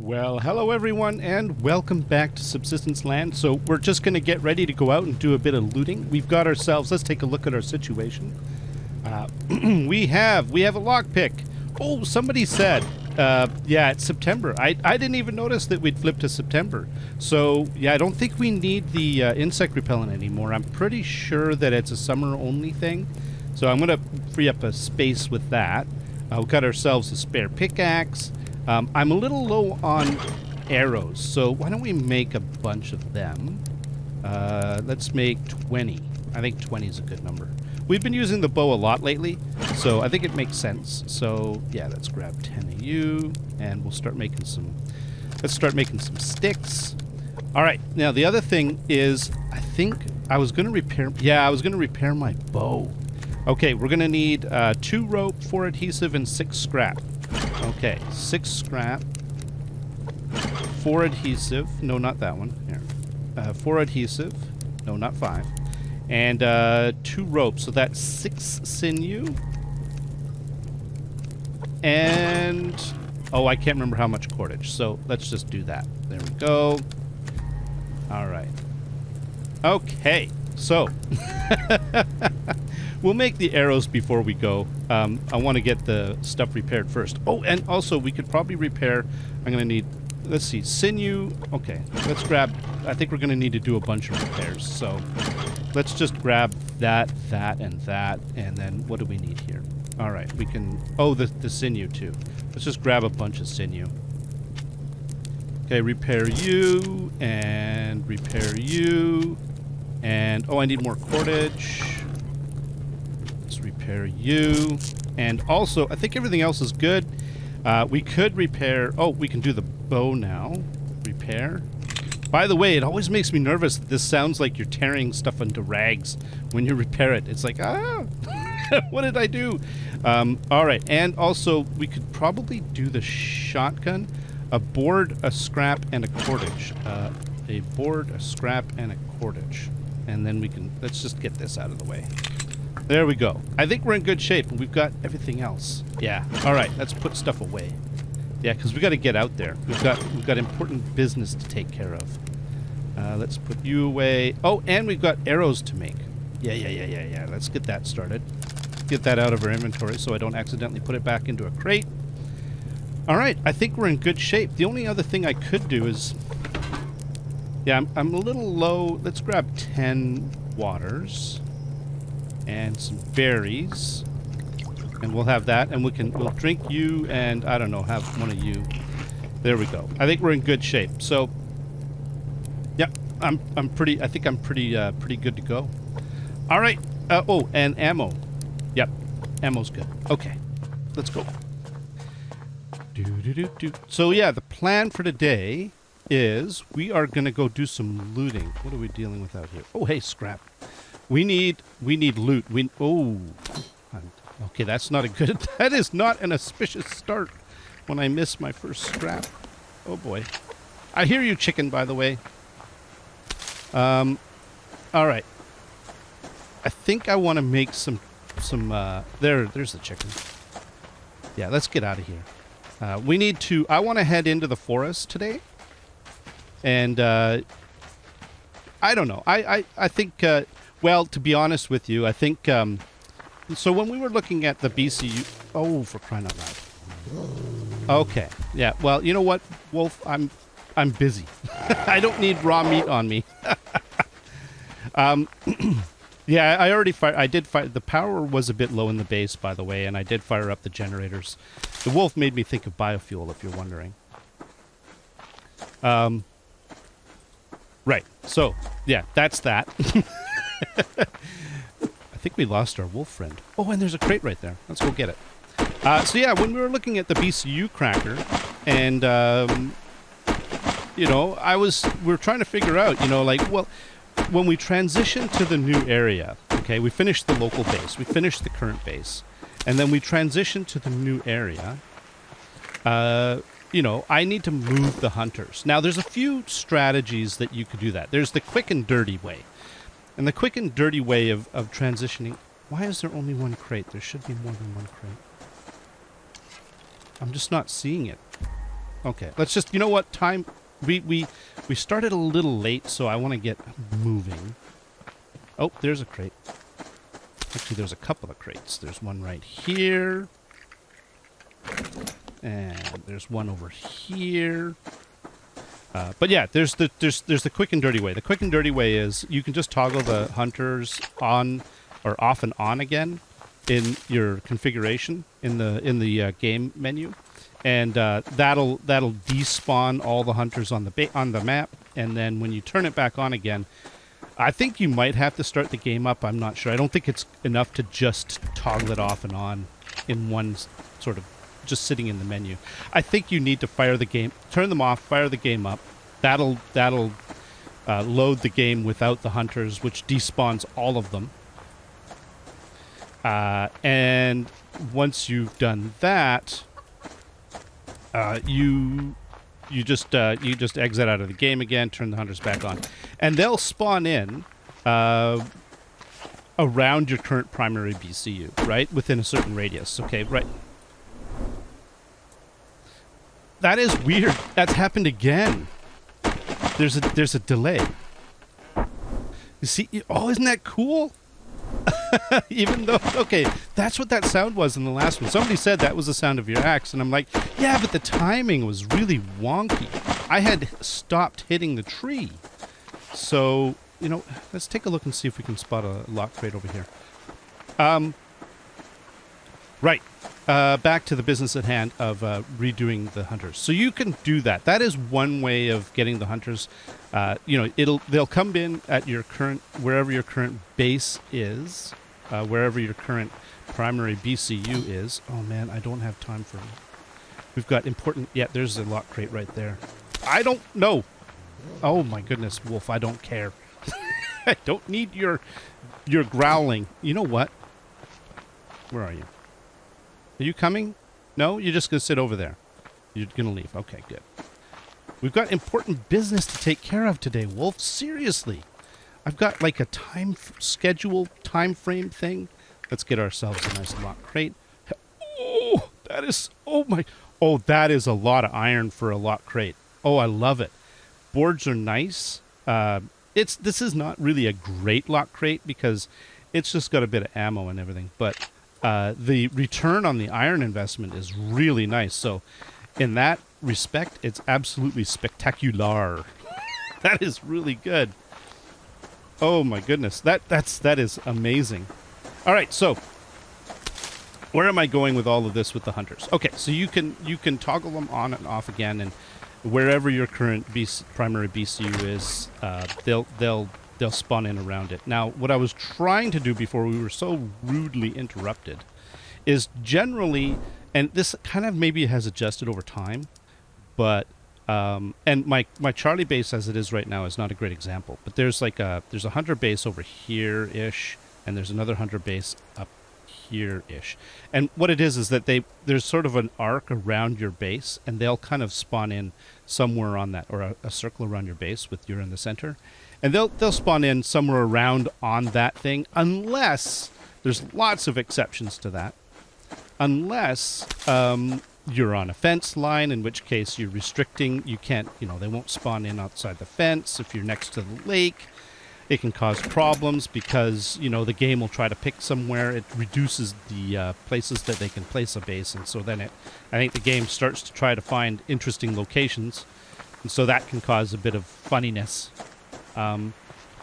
Well, hello everyone, and welcome back to Subsistence Land. So we're just going to get ready to go out and do a bit of looting. We've got ourselves, let's take a look at our situation. We have a lockpick. Oh, somebody said, yeah, it's September. I didn't even notice that we'd flipped to September. So, yeah, I don't think we need the insect repellent anymore. I'm pretty sure that it's a summer-only thing. So I'm going to free up a space with that. We've got ourselves a spare pickaxe. I'm a little low on arrows, so why don't we make a bunch of them? Let's make 20. I think 20 is a good number. We've been using the bow a lot lately, so I think it makes sense. So yeah, let's grab 10 of you, and we'll start making some. Let's start making some sticks. All right. Now the other thing is, I think I was going to repair. Yeah, I was going to repair my bow. Okay, we're going to need 2 rope, 4 adhesive, and 6 scrap. Okay, 6 scrap, 4 adhesive, no, not that one, here, 4 adhesive, no, not 5, and 2 ropes, so that's 6 sinew, and, oh, I can't remember how much cordage, so let's just do that. There we go. Alright. Okay, so, we'll make the arrows before we go. I want to get the stuff repaired first. Oh, and also we could probably repair. I'm going to need, let's see, sinew. Okay, let's grab, I think we're going to need to do a bunch of repairs. So let's just grab that, and then what do we need here? All right, we can, oh, the sinew too. Let's just grab a bunch of sinew. Okay, repair you, and repair you, and, oh, I need more cordage. Repair you, and also I think everything else is good. We could repair, oh, we can do the bow now. Repair. By the way, it always makes me nervous that this sounds like you're tearing stuff into rags when you repair it. It's like, ah, what did I do? All right, and also we could probably do the shotgun. A board, a scrap, and a cordage. A board, a scrap, and a cordage, and then we can, let's just get this out of the way. There we go. I think we're in good shape, and we've got everything else. Yeah. All right. Let's put stuff away. Yeah, because we got to get out there. We've got important business to take care of. Let's put you away. Oh, and we've got arrows to make. Yeah. Let's get that started. Get that out of our inventory so I don't accidentally put it back into a crate. All right. I think we're in good shape. The only other thing I could do is, yeah, I'm a little low. Let's grab 10 waters. And some berries, and we'll have that, and we'll drink you, and I don't know, have one of you. There we go. I think we're in good shape. So, yeah, I think I'm pretty good to go. All right. Oh, and ammo. Yep, ammo's good. Okay, let's go. So yeah, the plan for today is we are gonna go do some looting. What are we dealing with out here? Oh, hey, scrap. We need loot. Okay, that's not a good, that is not an auspicious start when I miss my first scrap. Oh boy. I hear you, chicken, by the way. All right. I think I want to make some, there's the chicken. Yeah, let's get out of here. I want to head into the forest today. And, I don't know. I think, well, to be honest with you, I think, so when we were looking at the BCU, oh, for crying out loud. Okay, yeah, well, you know what, Wolf, I'm busy. I don't need raw meat on me. Yeah, I did fire, the power was a bit low in the base, by the way, and I did fire up the generators. The Wolf made me think of biofuel, if you're wondering. Right, so, yeah, that's that. I think we lost our wolf friend. Oh, and there's a crate right there. Let's go get it. So yeah, when we were looking at the BCU cracker, and you know, we were trying to figure out, you know, like, well, when we transition to the new area, okay, we finished the local base, we finished the current base, and then we transition to the new area. You know, I need to move the hunters. Now, there's a few strategies that you could do that. There's the quick and dirty way. And the quick and dirty way of transitioning... Why is there only one crate? There should be more than one crate. I'm just not seeing it. Okay, let's just, you know what, time, we started a little late, so I want to get moving. Oh, there's a crate. Actually, there's a couple of crates. There's one right here. And there's one over here. But yeah, there's the quick and dirty way. The quick and dirty way is you can just toggle the hunters on or off and on again in your configuration in the game menu, and that'll despawn all the hunters on the map. And then when you turn it back on again, I think you might have to start the game up. I'm not sure. I don't think it's enough to just toggle it off and on in one sort of just sitting in the menu. I think you need to fire the game, turn them off, fire the game up. That'll load the game without the hunters, which despawns all of them. And once you've done that, you just exit out of the game again, turn the hunters back on, and they'll spawn in around your current primary BCU, right, within a certain radius. Okay, right. That is weird. That's happened again. There's a delay. You see? Oh, isn't that cool? Even though, okay, that's what that sound was in the last one. Somebody said that was the sound of your axe, and I'm like, yeah, but the timing was really wonky. I had stopped hitting the tree. So, you know, let's take a look and see if we can spot a lock crate over here. Right. Back to the business at hand of redoing the hunters. So you can do that. That is one way of getting the hunters. You know, they'll come in at your current, wherever your current base is, wherever your current primary BCU is. Oh man, I don't have time for. We've got important. Yeah, there's a lock crate right there. I don't know. Oh my goodness, Wolf! I don't care. I don't need your growling. You know what? Where are you? Are you coming? No? You're just going to sit over there. You're going to leave. Okay, good. We've got important business to take care of today, Wolf. Seriously. I've got like a time frame thing. Let's get ourselves a nice lock crate. Oh, that is, oh my, oh, that is a lot of iron for a lock crate. Oh, I love it. Boards are nice. This is not really a great lock crate because it's just got a bit of ammo and everything, but the return on the iron investment is really nice. So in that respect, it's absolutely spectacular. That is really good. Oh my goodness. That is amazing. All right, so where am I going with all of this with the hunters? Okay, so you can toggle them on and off again, and wherever your current primary BCU is, they'll spawn in around it. Now, what I was trying to do before we were so rudely interrupted is generally, and this kind of maybe has adjusted over time, but and my Charlie base as it is right now is not a great example, but there's a hunter base over here-ish, and there's another hunter base up here-ish. And what it is that there's sort of an arc around your base, and they'll kind of spawn in somewhere on that, or a circle around your base with you in the center. And they'll spawn in somewhere around on that thing, unless there's lots of exceptions to that. Unless you're on a fence line, in which case you're restricting. You can't, they won't spawn in outside the fence. If you're next to the lake, it can cause problems because, the game will try to pick somewhere. It reduces the places that they can place a base, and so then I think the game starts to try to find interesting locations, and so that can cause a bit of funniness.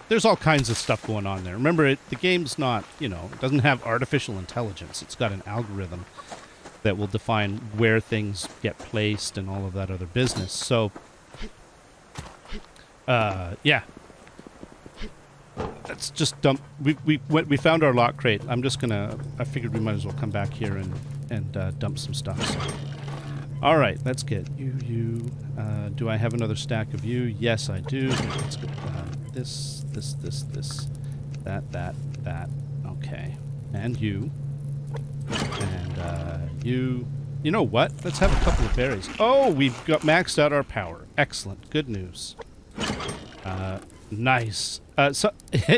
There's all kinds of stuff going on there. Remember, the game's not, it doesn't have artificial intelligence. It's got an algorithm that will define where things get placed and all of that other business. So, yeah. Let's just dump. We found our lock crate. I figured we might as well come back here and dump some stuff. So. All right, let's get you. Do I have another stack of you? Yes, I do. Let's go. This, that. Okay, and you, and you. You know what? Let's have a couple of berries. Oh, we've got maxed out our power. Excellent. Good news. Nice.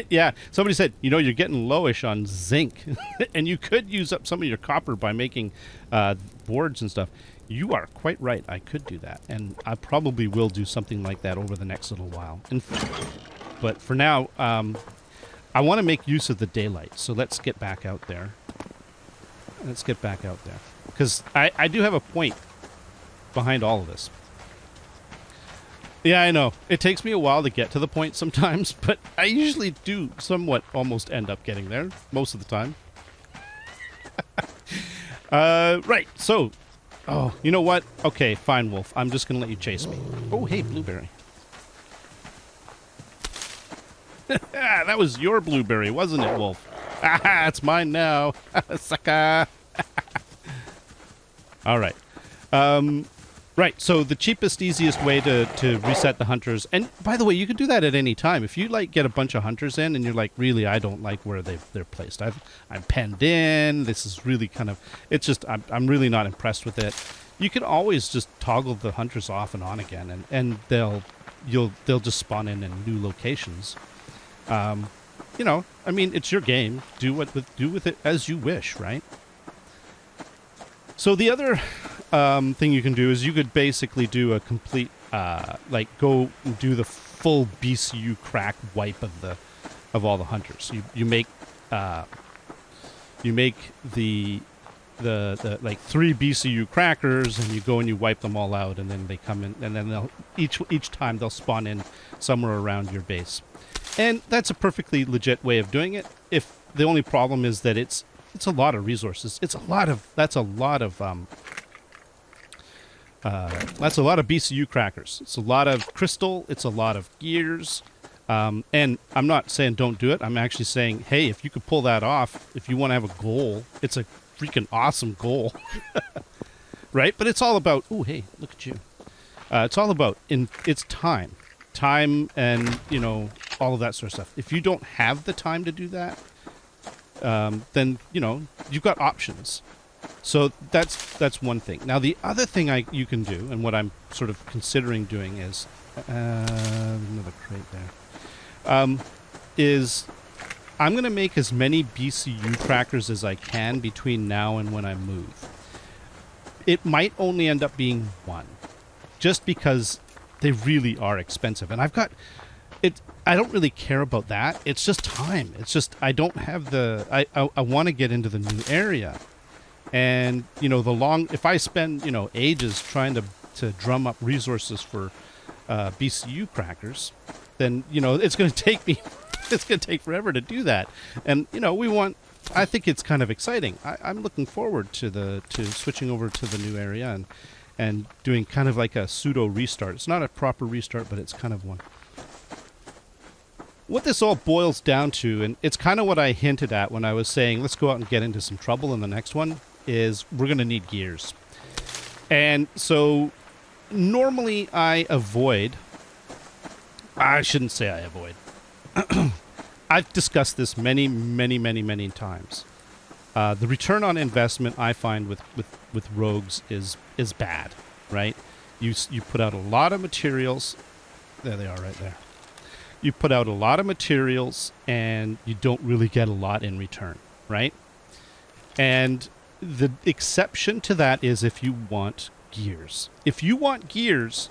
Yeah, somebody said, you're getting lowish on zinc, and you could use up some of your copper by making boards and stuff. You are quite right. I could do that. And I probably will do something like that over the next little while. But for now, I want to make use of the daylight. So let's get back out there. Let's get back out there. Because I do have a point behind all of this. Yeah, I know. It takes me a while to get to the point sometimes, but I usually do somewhat almost end up getting there most of the time. Right, so... Oh, you know what? Okay, fine, Wolf. I'm just going to let you chase me. Oh, hey, blueberry. That was your blueberry, wasn't it, Wolf? Ah, it's mine now. Sucker. All right. Right, so the cheapest, easiest way to reset the hunters, and by the way, you can do that at any time. If you like get a bunch of hunters in and you're like, really, I don't like where they're placed. I'm penned in. This is really kind of, it's just, I'm really not impressed with it. You can always just toggle the hunters off and on again, and they'll just spawn in new locations. You know, I mean, it's your game. Do with it as you wish, right? So the other thing you can do is you could basically do a complete, like go do the full BCU crack wipe of all the hunters. You make the like 3 BCU crackers, and you go and you wipe them all out, and then they come in, and then they'll each time they'll spawn in somewhere around your base, and that's a perfectly legit way of doing it. If the only problem is that it's a lot of resources. That's a lot of BCU crackers. It's a lot of crystal. It's a lot of gears. And I'm not saying don't do it. I'm actually saying, hey, if you could pull that off, if you want to have a goal, it's a freaking awesome goal. Right? But it's all about, oh, hey, look at you. It's all about, it's time. Time and, you know, all of that sort of stuff. If you don't have the time to do that, then, you know, you've got options. So that's one thing. Now, the other thing you can do, and what I'm sort of considering doing is, another crate there, is I'm going to make as many BCU crackers as I can between now and when I move. It might only end up being 1, just because they really are expensive. And I've got... I don't really care about that. It's just time. It's just I don't have the... I want to get into the new area. And, you know, if I spend, you know, ages trying to drum up resources for BCU crackers, then, you know, it's going to take me... it's going to take forever to do that. And, you know, I think it's kind of exciting. I'm looking forward to switching over to the new area and doing kind of like a pseudo restart. It's not a proper restart, but it's kind of one. What this all boils down to, and it's kind of what I hinted at when I was saying, let's go out and get into some trouble in the next one, is we're going to need gears. And so normally I shouldn't say I avoid. I've discussed this many, many, many, many times. The return on investment I find with rogues is bad, right? You put out a lot of materials. There they are right there. You put out a lot of materials and you don't really get a lot in return, right? And the exception to that is if you want gears. If you want gears,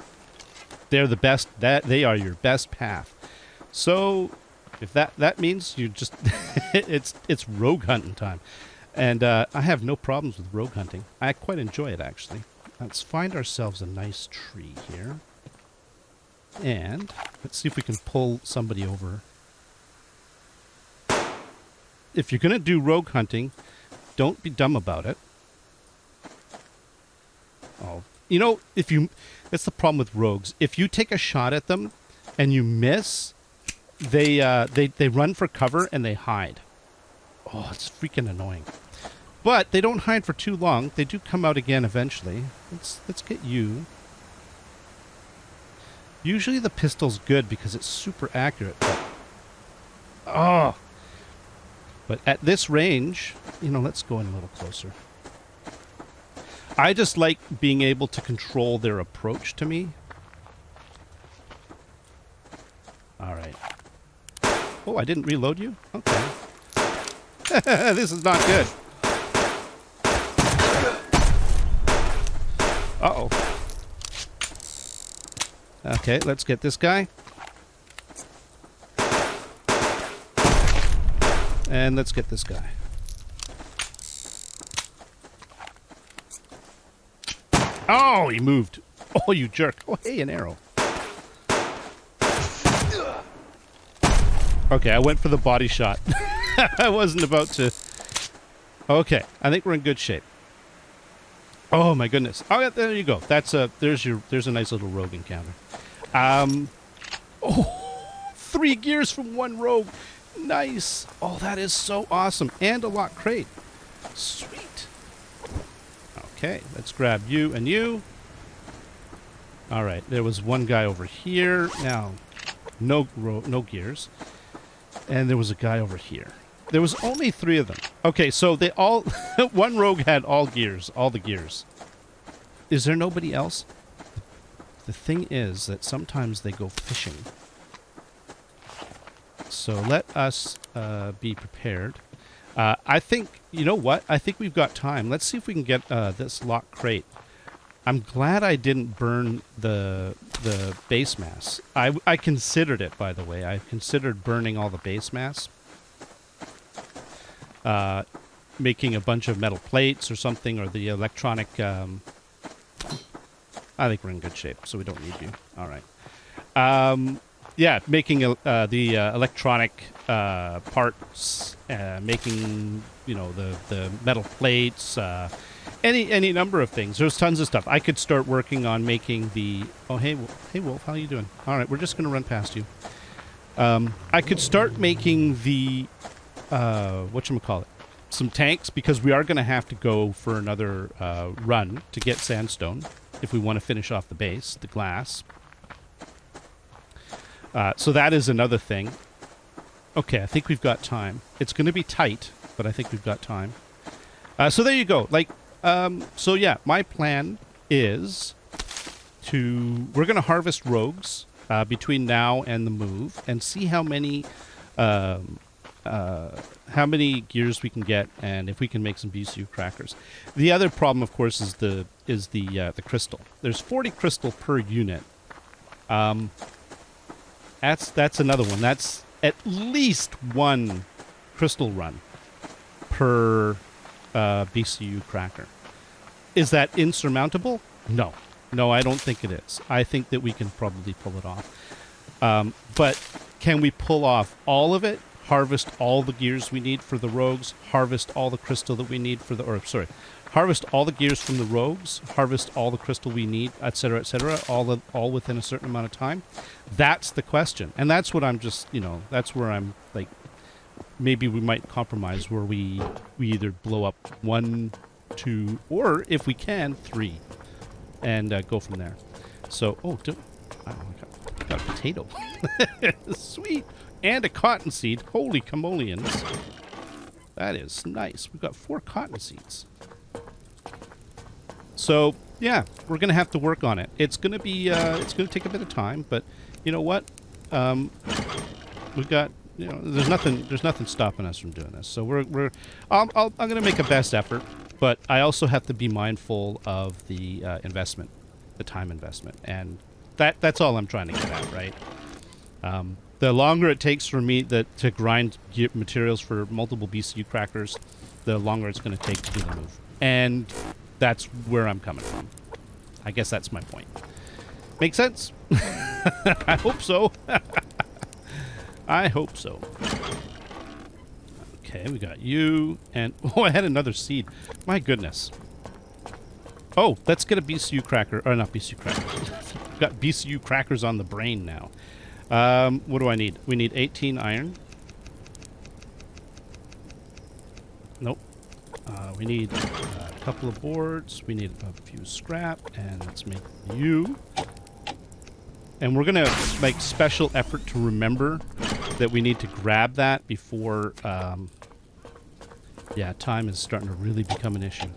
they're the best. They are your best path. So if that means you just it's rogue hunting time. And I have no problems with rogue hunting. I quite enjoy it, actually. Let's find ourselves a nice tree here. And let's see if we can pull somebody over. If you're going to do rogue hunting, don't be dumb about it. Oh, you know, that's the problem with rogues. If you take a shot at them and you miss, they run for cover and they hide. Oh, it's freaking annoying. But they don't hide for too long. They do come out again eventually. Let's get you. Usually the pistol's good because it's super accurate. But at this range, you know, let's go in a little closer. I just like being able to control their approach to me. All right. Oh, I didn't reload you? Okay. This is not good. Uh-oh. Okay, let's get this guy. And let's get this guy. Oh, he moved. Oh, you jerk. Oh, hey, an arrow. Okay, I went for the body shot. I wasn't about to... Okay, I think we're in good shape. Oh, my goodness. Oh, yeah, there you go. There's a nice little rogue encounter. Oh, 3 gears from 1 rogue. Nice. Oh, that is so awesome. And a lock crate. Sweet. Okay, let's grab you and you. All right, there was one guy over here. Now, no gears. And there was a guy over here. There was only 3 of them. Okay, so they all... one rogue had all the gears. Is there nobody else? The thing is that sometimes they go fishing. So let us be prepared. I think... You know what? I think we've got time. Let's see if we can get this lock crate. I'm glad I didn't burn the base mass. I considered it, by the way. I considered burning all the base mass. Making a bunch of metal plates or something, or the electronic... I think we're in good shape, so we don't need you. All right. Yeah, making the electronic parts, making, you know, the metal plates, any number of things. There's tons of stuff. I could start working on making the... Oh, hey, Wolf, how you doing? All right, we're just going to run past you. I could start making the... whatchamacallit? Some tanks, because we are going to have to go for another run to get sandstone if we want to finish off the base, the glass. So that is another thing. Okay, I think we've got time. It's going to be tight, but I think we've got time. So there you go. Like, so yeah, my plan is to... We're going to harvest rogues between now and the move and see how many gears we can get, and if we can make some BCU crackers. The other problem, of course, is the crystal. There's 40 crystal per unit. That's another one. That's at least 1 crystal run per BCU cracker. Is that insurmountable? No. No, I don't think it is. I think that we can probably pull it off. But can we pull off all of it? Harvest all the gears we need for the rogues, harvest all the crystal that we need for the... Or, sorry, harvest all the gears from the rogues, harvest all the crystal we need, etc., all within a certain amount of time? That's the question. And that's what I'm just, you know, that's where I'm, like, maybe we might compromise where we either blow up 1, 2, or, if we can, 3, and go from there. So, oh, I got a potato. Sweet. And a cottonseed. Holy camolians. That is nice. We've got 4 cottonseeds. So, yeah, we're going to have to work on it. It's going to be, it's going to take a bit of time, but you know what? We've got, you know, there's nothing stopping us from doing this. So I'm going to make a best effort, but I also have to be mindful of the investment, the time investment. And that's all I'm trying to get at, right? The longer it takes for me to grind materials for multiple BCU crackers, the longer it's going to take to do the move. And that's where I'm coming from. I guess that's my point. Make sense? I hope so. I hope so. Okay, we got you. And, oh, I had another seed. My goodness. Oh, let's get a BCU cracker. Or not BCU cracker. We've got BCU crackers on the brain now. What do I need? We need 18 iron. Nope. We need a couple of boards. We need a few scrap. And let's make you. And we're going to make special effort to remember that we need to grab that before... yeah, time is starting to really become an issue.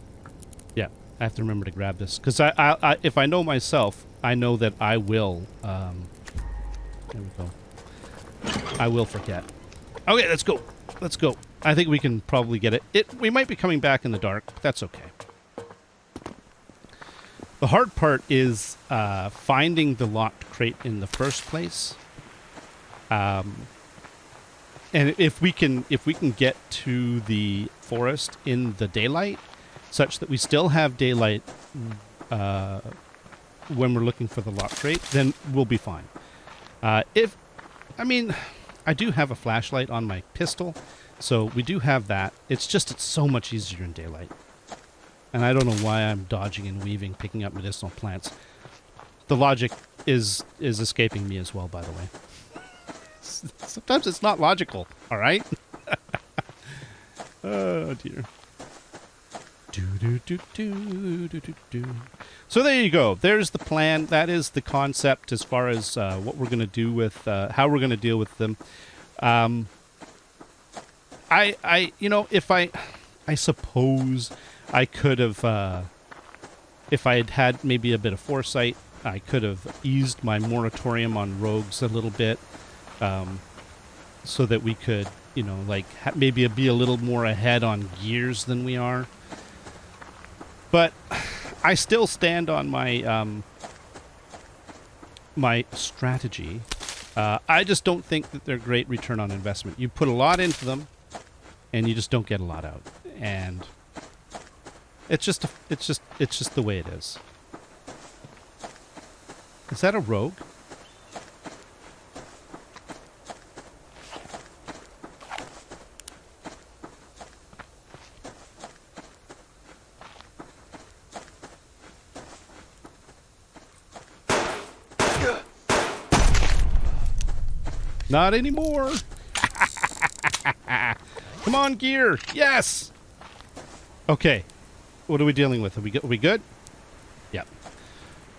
Yeah, I have to remember to grab this. Because if I know myself, I know that I will... there we go. I will forget. Okay, let's go. Let's go. I think we can probably get it. We might be coming back in the dark. But that's okay. The hard part is finding the locked crate in the first place. And if we can get to the forest in the daylight, such that we still have daylight when we're looking for the locked crate, then we'll be fine. I do have a flashlight on my pistol, so we do have that. It's so much easier in daylight. And I don't know why I'm dodging and weaving, picking up medicinal plants. The logic is escaping me as well, by the way. Sometimes it's not logical, all right? Oh, dear. So there you go. There's the plan. That is the concept as far as what we're going to do with, how we're going to deal with them. I suppose I could have, if I had had maybe a bit of foresight, I could have eased my moratorium on rogues a little bit, so that we could, maybe be a little more ahead on gears than we are. But I still stand on my my strategy. I just don't think that they're great return on investment. You put a lot into them, and you just don't get a lot out. And it's just the way it is. Is that a rogue? Not anymore. Come on, gear. Yes. Okay. What are we dealing with? Are we good? Yep.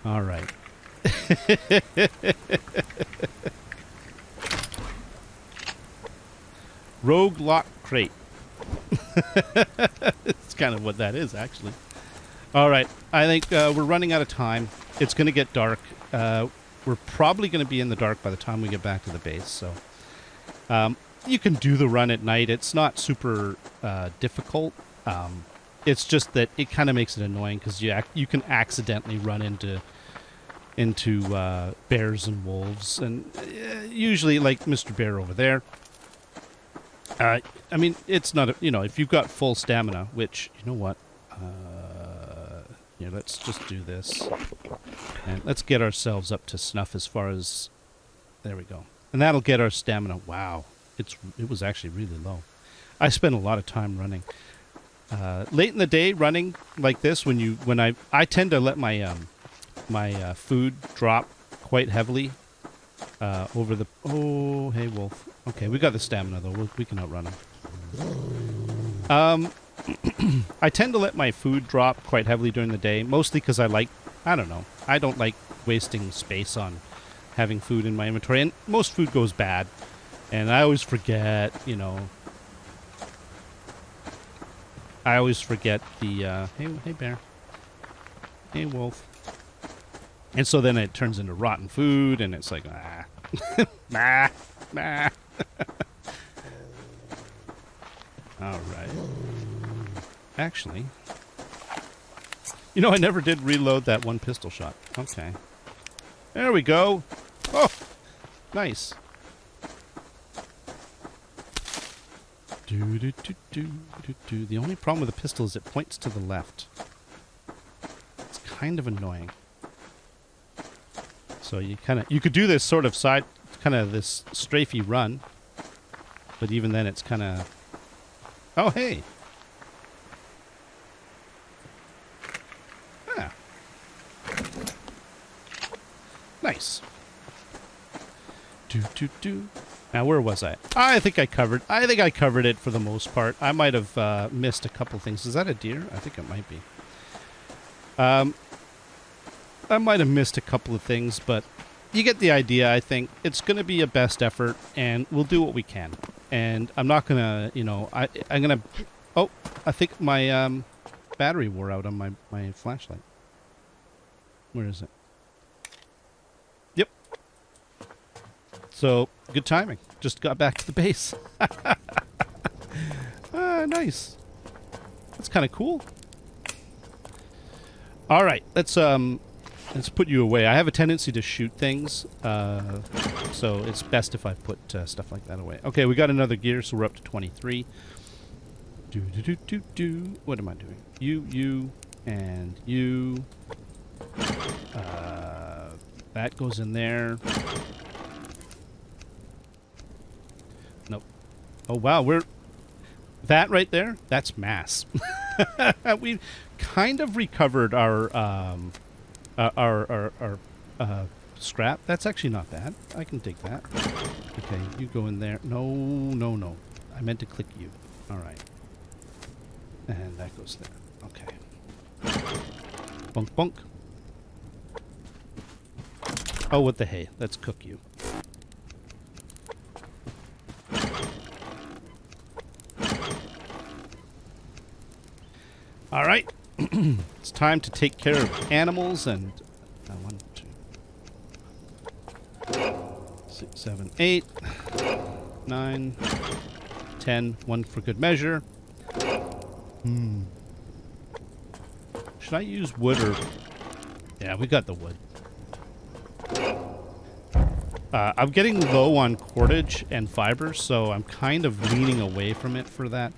All right. Rogue lock crate. It's kind of what that is, actually. All right. I think we're running out of time. It's going to get dark. We're probably going to be in the dark by the time we get back to the base. So you can do the run at night. It's not super difficult. It's just that it kind of makes it annoying because you can accidentally run into bears and wolves, and usually like Mr. Bear over there. It's not if you've got full stamina, which you know what. Let's just do this. And let's get ourselves up to snuff as far as... There we go. And that'll get our stamina. Wow. It was actually really low. I spent a lot of time running. Late in the day, running like this, when I tend to let my my food drop quite heavily over the... Oh, hey, wolf. Okay, we got the stamina, though. We can outrun him. I tend to let my food drop quite heavily during the day, mostly because I don't like wasting space on having food in my inventory, and most food goes bad, and I always forget, the, hey bear, hey wolf, and so then it turns into rotten food, and it's like, nah. All right. Actually, I never did reload that one pistol shot. Okay. There we go. Oh, nice. The only problem with the pistol is it points to the left. It's kind of annoying. So you could do this sort of side, kind of this strafey run, but even then it's kind of... Oh, hey. Nice. Now, where was I? I think I covered it for the most part. I might have missed a couple things. Is that a deer? I think it might be. I might have missed a couple of things, but you get the idea, I think. It's going to be a best effort, and we'll do what we can. And I'm not going to, I'm going to... Oh, I think my battery wore out on my flashlight. Where is it? Yep. So, good timing. Just got back to the base. Nice. That's kind of cool. All right, let's put you away. I have a tendency to shoot things, so it's best if I put stuff like that away. Okay, we got another gear, so we're up to 23. What am I doing? You, and you. That goes in there. Nope. Oh wow, that right there. That's mass. We've kind of recovered our scrap. That's actually not bad. I can dig that. Okay, you go in there. No. I meant to click you. All right. And that goes there. Okay. Bunk, bunk. Oh, what the hay. Let's cook you. All right. It's time to take care of animals and... 1, 2, 6, 7, 8, 9, 10. 1 for good measure. Should I use wood or... Yeah, we got the wood. I'm getting low on cordage and fiber, so I'm kind of leaning away from it for that.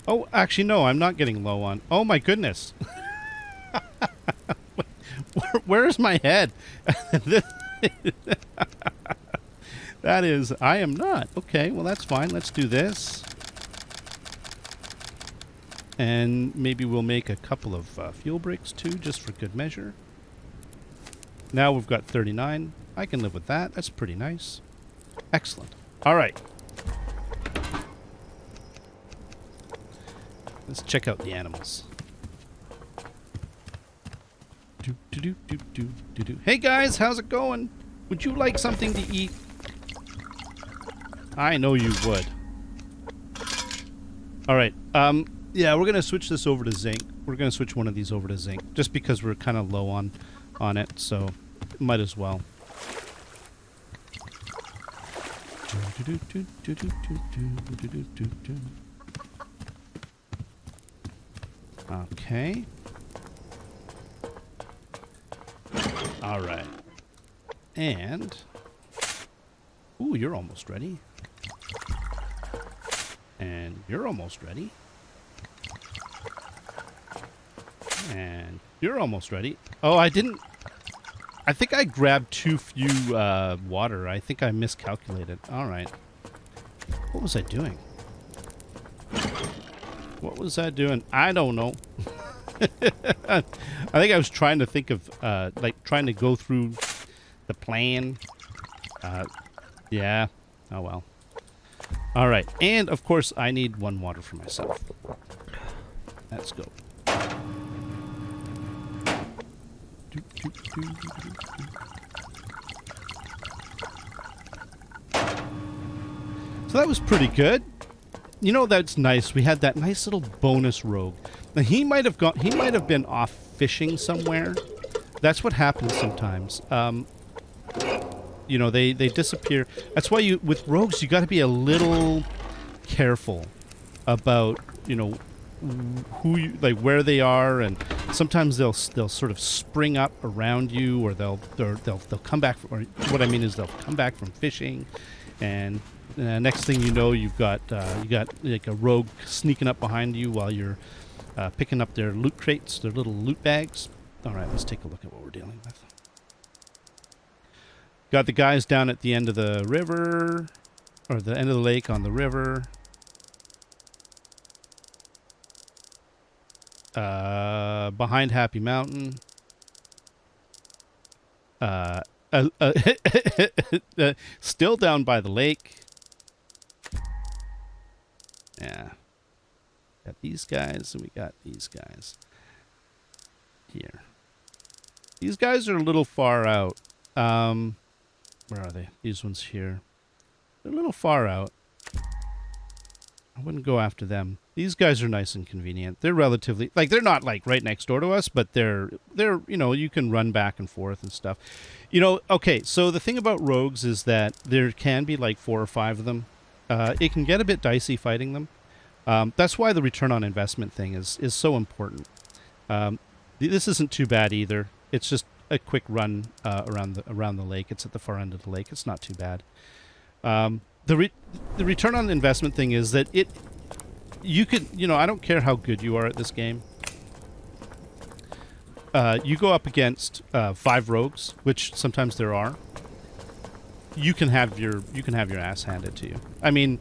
Oh, actually, no, I'm not getting low on... Oh, my goodness. Where's my head? That is... I am not. Okay, well, that's fine. Let's do this. And maybe we'll make a couple of fuel bricks, too, just for good measure. Now we've got 39. I can live with that. That's pretty nice. Excellent. All right. Let's check out the animals. Hey guys, how's it going? Would you like something to eat? I know you would. All right. Yeah, we're gonna switch this over to zinc. We're gonna switch one of these over to zinc, just because we're kind of low on it. So, might as well. Okay. All right. And... Ooh, you're almost ready. And you're almost ready. And you're almost ready. Oh, I didn't... I think I grabbed too few water. I think I miscalculated. All right. What was I doing? What was I doing? I don't know. I think I was trying to think of, like, trying to go through the plan. Yeah. Oh, well. All right. And, of course, I need 1 water for myself. Let's go. So that was pretty good. You know, that's nice. We had that nice little bonus rogue. Now he might have been off fishing somewhere. That's what happens sometimes. You know, they disappear. That's why with rogues you got to be a little careful about, you know, like where they are, and sometimes they'll sort of spring up around you, or they'll come back. Or what I mean is they'll come back from fishing, and next thing you know, you got like a rogue sneaking up behind you while you're picking up their loot crates, their little loot bags. All right, let's take a look at what we're dealing with. Got the guys down at the end of the river, or the end of the lake on the river. Behind Happy Mountain. Still down by the lake. Yeah. Got these guys, and we got these guys. Here. These guys are a little far out. Where are they? These ones here. They're a little far out. I wouldn't go after them. These guys are nice and convenient. They're relatively, like, they're not like right next door to us, but they're, you know, you can run back and forth and stuff. You know, okay, so the thing about rogues is that there can be like 4 or 5 of them. It can get a bit dicey fighting them. That's why the return on investment thing is so important. This isn't too bad either. It's just a quick run around the lake. It's at the far end of the lake. It's not too bad. The return on investment thing is that you could, I don't care how good you are at this game. You go up against 5 rogues, which sometimes there are. You can have your ass handed to you. I mean,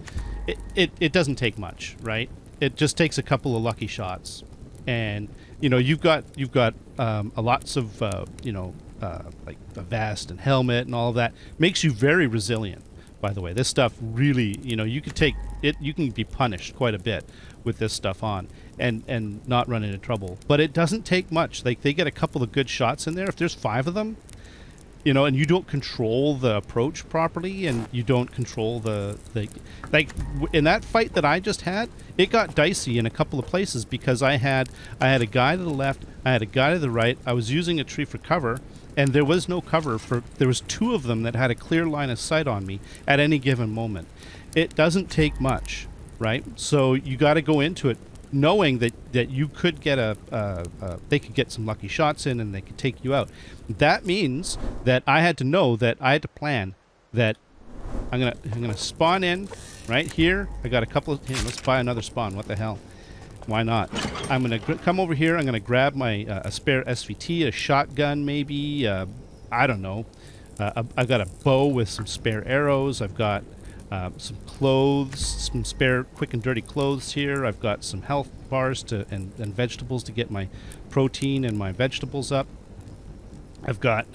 it doesn't take much, right? It just takes a couple of lucky shots, and you've got a lots of like a vest and helmet and all of that. Makes you very resilient. By the way, this stuff really, you could take it. You can be punished quite a bit with this stuff on, and not run into trouble. But it doesn't take much. Like, they get a couple of good shots in there. If there's 5 of them, and you don't control the approach properly, and you don't control the like in that fight that I just had, it got dicey in a couple of places because I had a guy to the left, I had a guy to the right. I was using a tree for cover, and there was no cover there was 2 of them that had a clear line of sight on me at any given moment. It doesn't take much, right? So you got to go into it knowing that you could get they could get some lucky shots in and they could take you out. That means that I had to know that I had to plan that I'm gonna spawn in right here. I got a couple of, hey, let's buy another spawn. What the hell? Why not? I'm gonna come over here. I'm gonna grab my a spare SVT, a shotgun maybe. I don't know. I've got a bow with some spare arrows. I've got some clothes, some spare quick and dirty clothes here. I've got some health bars and vegetables to get my protein and my vegetables up. I've got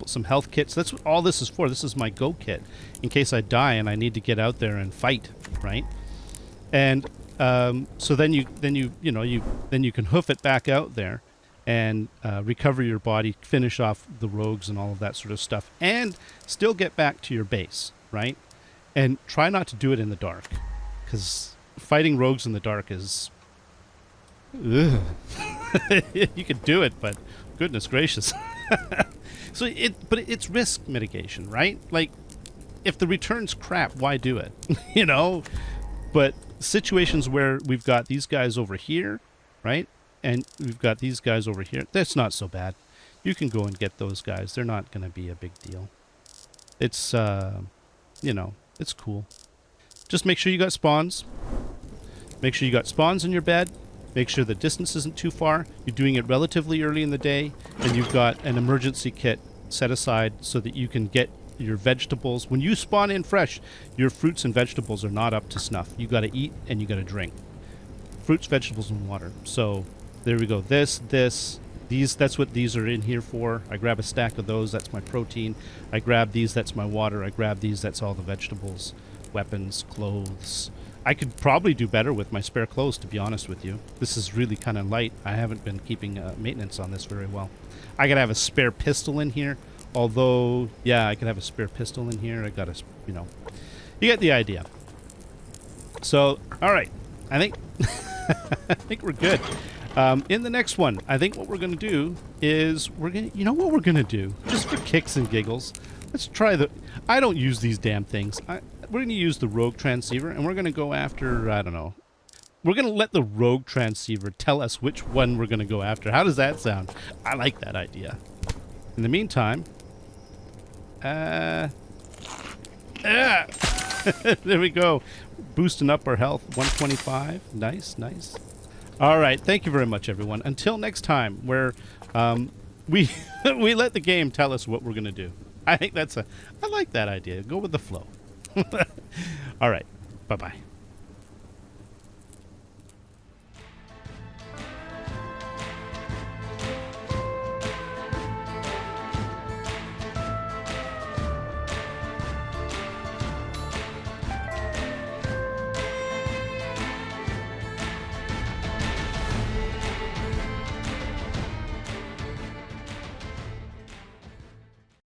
some health kits. That's what all this is for. This is my go kit in case I die and I need to get out there and fight, right? And so then you can hoof it back out there and recover your body, finish off the rogues and all of that sort of stuff, and still get back to your base, right? And try not to do it in the dark, because fighting rogues in the dark is... Ugh. You could do it, but goodness gracious. But it's risk mitigation, right? Like, if the return's crap, why do it? But situations where we've got these guys over here, right? And we've got these guys over here, that's not so bad. You can go and get those guys. They're not going to be a big deal. It's, it's cool. Just make sure you got spawns. Make sure you got spawns in your bed. Make sure the distance isn't too far. You're doing it relatively early in the day. And you've got an emergency kit set aside so that you can get your vegetables. When you spawn in fresh, your fruits and vegetables are not up to snuff. You got to eat and you got to drink. Fruits, vegetables, and water. So there we go. These, that's what these are in here for. I grab a stack of those, that's my protein. I grab these, that's my water. I grab these, that's all the vegetables, weapons, clothes. I could probably do better with my spare clothes, to be honest with you. This is really kind of light. I haven't been keeping maintenance on this very well. I gotta have a spare pistol in here. Although, yeah, I could have a spare pistol in here. I gotta, you get the idea. So, all right. I think, I think we're good. In the next one, I think what we're going to do is what we're going to do? Just for kicks and giggles. Let's try I don't use these damn things. We're going to use the rogue transceiver, and we're going to go after, I don't know. We're going to let the rogue transceiver tell us which one we're going to go after. How does that sound? I like that idea. In the meantime, there we go. Boosting up our health, 125. Nice, nice. All right, thank you very much, everyone. Until next time, where we we let the game tell us what we're going to do. I think I like that idea. Go with the flow. All right, bye-bye.